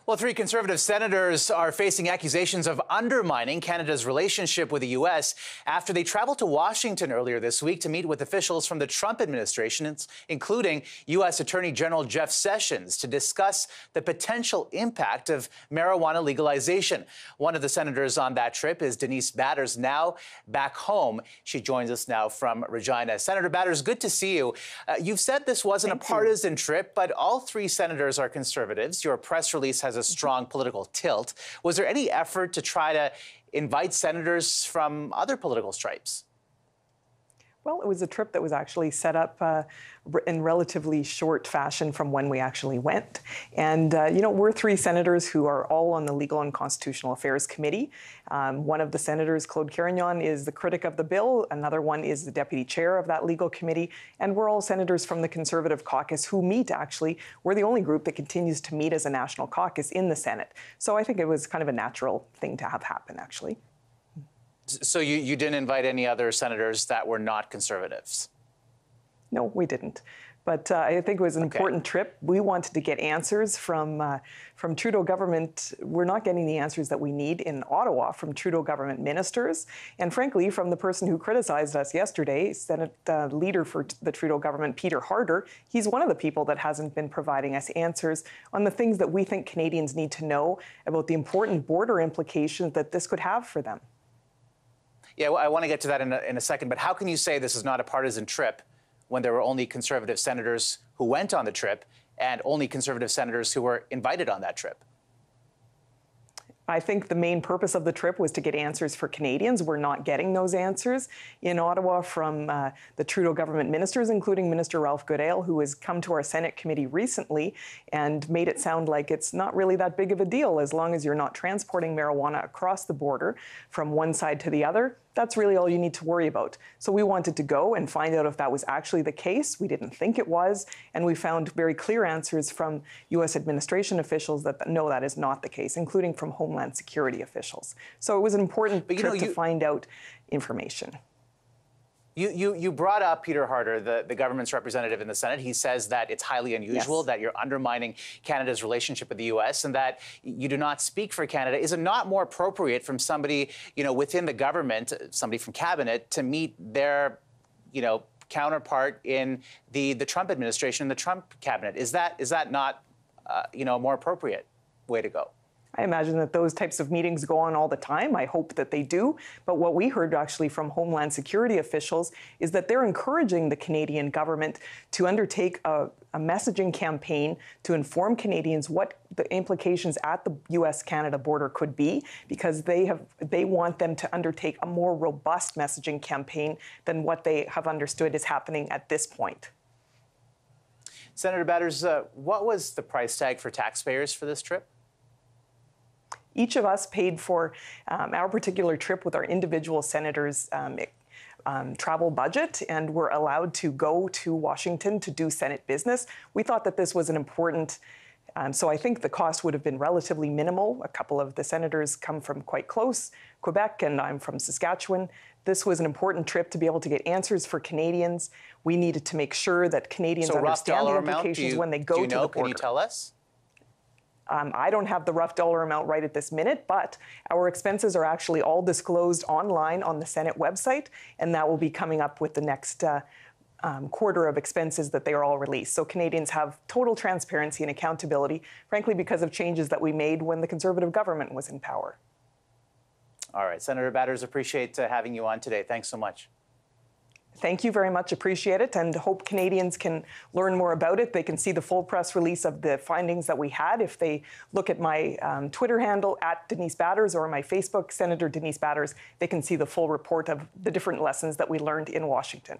Well, three Conservative senators are facing accusations of undermining Canada's relationship with the U.S. after they traveled to Washington earlier this week to meet with officials from the Trump administration, including U.S. Attorney General Jeff Sessions, to discuss the potential impact of marijuana legalization. One of the senators on that trip is Denise Batters, now back home. She joins us now from Regina. Senator Batters, good to see you. You've said this wasn't a partisan trip, but all three senators are Conservatives. Your press release has a strong political tilt. Was there any effort to try to invite senators from other political stripes? Well, it was a trip that was actually set up in relatively short fashion from when we actually went. And, we're three senators who are all on the Legal and Constitutional Affairs Committee. One of the senators, Claude Carignan, is the critic of the bill. Another one is the deputy chair of that legal committee. And we're all senators from the Conservative caucus who meet, actually. We're the only group that continues to meet as a national caucus in the Senate. So I think it was kind of a natural thing to have happen, actually. So you didn't invite any other senators that were not Conservatives? No, we didn't. But I think it was an important trip. We wanted to get answers from Trudeau government. We're not getting the answers that we need in Ottawa from Trudeau government ministers. And frankly, from the person who criticized us yesterday, Senate leader for the Trudeau government, Peter Harder, he's one of the people that hasn't been providing us answers on the things that we think Canadians need to know about the important border implications that this could have for them. Yeah, well, I want to get to that in a second, but how can you say this is not a partisan trip when there were only Conservative senators who went on the trip and only Conservative senators who were invited on that trip? I think the main purpose of the trip was to get answers for Canadians. We're not getting those answers in Ottawa from the Trudeau government ministers, including Minister Ralph Goodale, who has come to our Senate committee recently and made it sound like it's not really that big of a deal as long as you're not transporting marijuana across the border from one side to the other. That's really all you need to worry about. So we wanted to go and find out if that was actually the case. We didn't think it was. And we found very clear answers from U.S. administration officials that no, that is not the case, including from Homeland Security officials. So it was an important trip to find out information. You brought up Peter Harder, the government's representative in the Senate. He says that it's highly unusual that you're undermining Canada's relationship with the U.S. and that you do not speak for Canada. Is it not more appropriate from somebody, within the government, somebody from cabinet, to meet their, counterpart in the Trump administration, the Trump cabinet? Is that not, a more appropriate way to go? I imagine that those types of meetings go on all the time. I hope that they do. But what we heard actually from Homeland Security officials is that they're encouraging the Canadian government to undertake a messaging campaign to inform Canadians what the implications at the U.S.-Canada border could be, because they want them to undertake a more robust messaging campaign than what they have understood is happening at this point. Senator Batters, what was the price tag for taxpayers for this trip? Each of us paid for our particular trip with our individual senators' travel budget, and were allowed to go to Washington to do Senate business. We thought that this was an important, so I think the cost would have been relatively minimal. A couple of the senators come from quite close, Quebec, and I'm from Saskatchewan. This was an important trip to be able to get answers for Canadians. We needed to make sure that Canadians understand the implications when they go to the border. Can you tell us? I don't have the rough dollar amount right at this minute, but our expenses are actually all disclosed online on the Senate website, and that will be coming up with the next quarter of expenses that they are all released. So Canadians have total transparency and accountability, frankly, because of changes that we made when the Conservative government was in power. All right, Senator Batters, appreciate having you on today. Thanks so much. Thank you very much. Appreciate it, and hope Canadians can learn more about it. They can see the full press release of the findings that we had if they look at my Twitter handle at Denise Batters or my Facebook, Senator Denise Batters. They can see the full report of the different lessons that we learned in Washington.